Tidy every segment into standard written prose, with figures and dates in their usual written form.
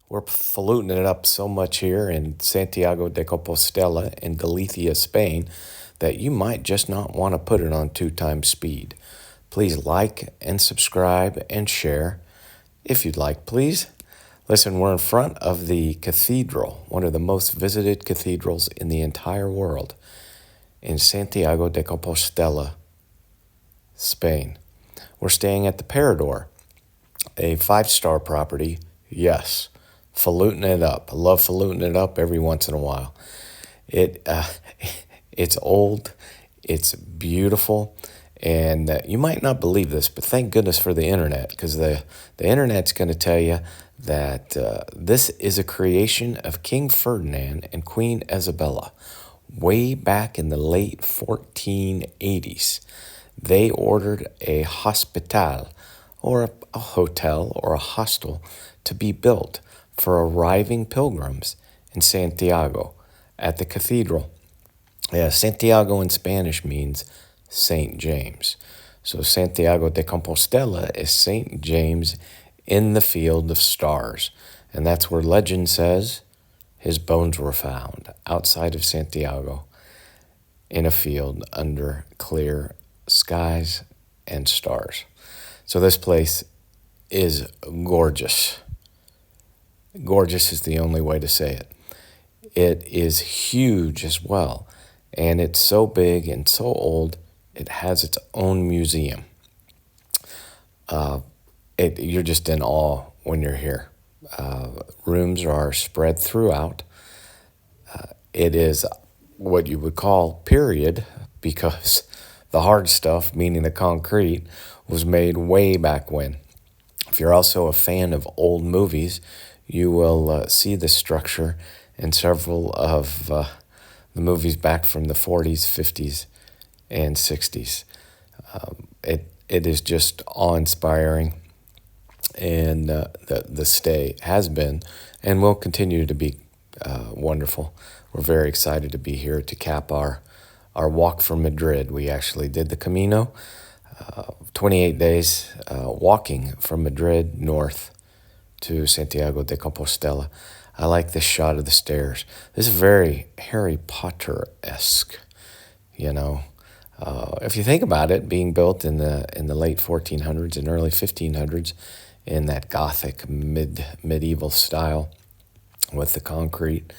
We're faluting it up so much here in Santiago de Compostela in Galicia, Spain, that you might just not want to put it on 2 times speed. Please like and subscribe and share if you'd like, please. Listen, we're in front of the cathedral, one of the most visited cathedrals in the entire world, in Santiago de Compostela, Spain. We're staying at the Parador, a 5-star property. Yes, faluting it up. I love faluting it up every once in a while. It it's old, it's beautiful, and you might not believe this, but thank goodness for the internet, because the internet's going to tell you that this is a creation of King Ferdinand and Queen Isabella way back in the late 1480s. They ordered a hospital, or a hotel or a hostel, to be built for arriving pilgrims in Santiago at the cathedral. Yeah, Santiago in Spanish means Saint James. So Santiago de Compostela is Saint James in the field of stars. And that's where legend says his bones were found, outside of Santiago, in a field under clear skies and stars. So this place is gorgeous. Gorgeous is the only way to say it. It is huge as well, and it's so big and so old, it has its own museum. You're just in awe when you're here. Rooms are spread throughout. It is what you would call period, because the hard stuff, meaning the concrete, was made way back when. If you're also a fan of old movies, you will see the structure in several of the movies back from the 40s, 50s, and 60s. It is just awe-inspiring, and the stay has been and will continue to be wonderful. We're very excited to be here to cap our walk from Madrid. We actually did the Camino, 28 days walking from Madrid north to Santiago de Compostela. I like this shot of the stairs. This is very Harry Potter-esque, you know. If you think about it, being built in the late 1400s and early 1500s in that Gothic medieval style with the concrete,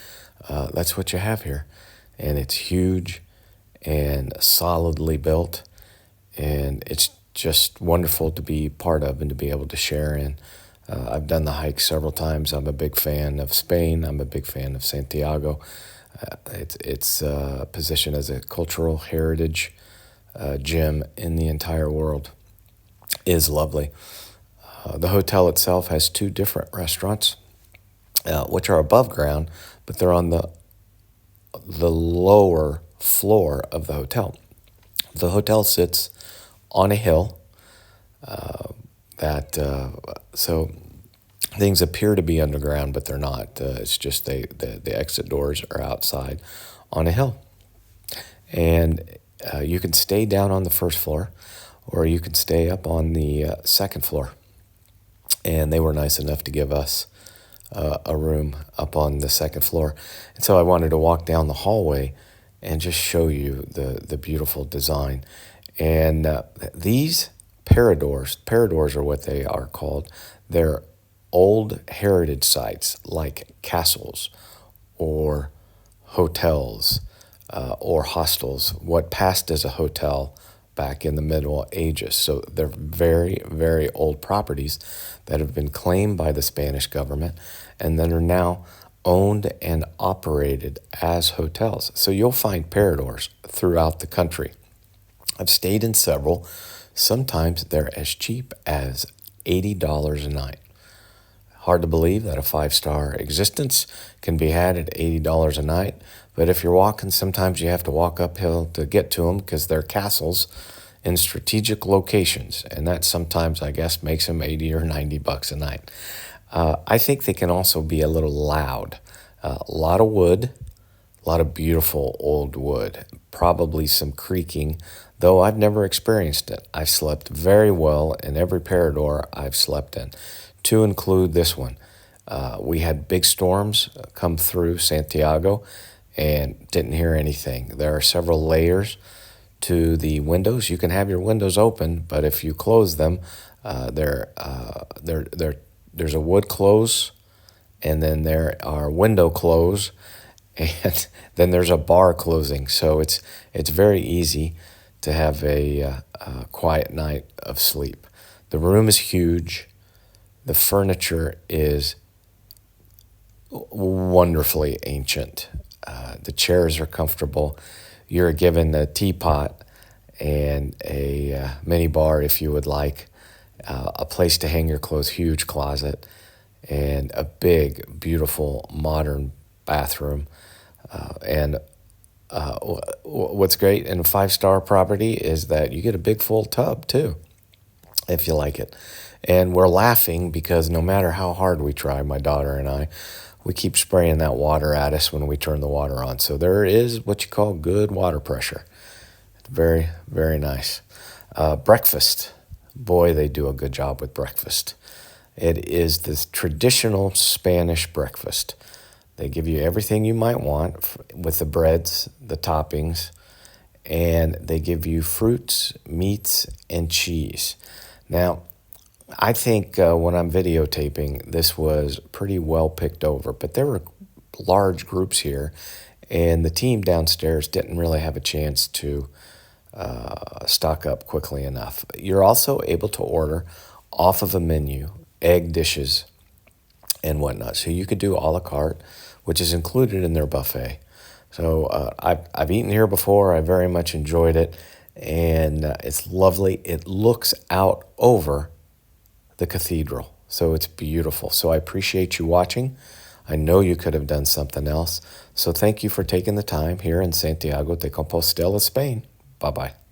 that's what you have here. And it's huge and solidly built, and it's just wonderful to be part of and to be able to share in. I've done the hike several times. I'm a big fan of Spain. I'm a big fan of Santiago. It's positioned as a cultural heritage gem in the entire world. Is lovely. The hotel itself has 2 different restaurants, which are above ground, but they're on the lower floor of the hotel. The hotel sits on a hill so things appear to be underground, but they're not. It's just the exit doors are outside on a hill. And you can stay down on the first floor, or you can stay up on the second floor. And they were nice enough to give us a room up on the second floor. And so I wanted to walk down the hallway and just show you the beautiful design. And these paradors are what they are called. They're old heritage sites like castles or hotels or hostels, what passed as a hotel back in the Middle Ages. So they're very, very old properties that have been claimed by the Spanish government and that are now owned and operated as hotels. So you'll find paradors throughout the country. I've stayed in several. Sometimes they're as cheap as $80 a night. Hard to believe that a 5-star existence can be had at $80 a night. But if you're walking, sometimes you have to walk uphill to get to them because they're castles in strategic locations. And that sometimes, I guess, makes them $80 or $90 a night. I think they can also be a little loud. A lot of wood, a lot of beautiful old wood, probably some creaking, though I've never experienced it. I've slept very well in every Parador I've slept in, to include this one. We had big storms come through Santiago and didn't hear anything. There are several layers to the windows. You can have your windows open, but if you close them, there's a wood close, and then there are window close, and then there's a bar closing. So it's very easy to have a quiet night of sleep. The room is huge. The furniture is wonderfully ancient. The chairs are comfortable. You're given a teapot and a mini bar if you would like, a place to hang your clothes, huge closet, and a big, beautiful, modern bathroom. And what's great in a five-star property is that you get a big full tub too, if you like it. And we're laughing because no matter how hard we try, my daughter and I, we keep spraying that water at us when we turn the water on. So there is what you call good water pressure. Very, very nice. Breakfast. Boy, they do a good job with breakfast. It is this traditional Spanish breakfast. They give you everything you might want with the breads, the toppings, and they give you fruits, meats, and cheese. Now, I think when I'm videotaping, this was pretty well picked over, but there were large groups here, and the team downstairs didn't really have a chance to stock up quickly enough. You're also able to order off of a menu, egg dishes and whatnot. So you could do a la carte, which is included in their buffet. So I've eaten here before. I very much enjoyed it, and it's lovely. It looks out over the cathedral, so it's beautiful. So I appreciate you watching. I know you could have done something else. So thank you for taking the time here in Santiago de Compostela, Spain. Bye-bye.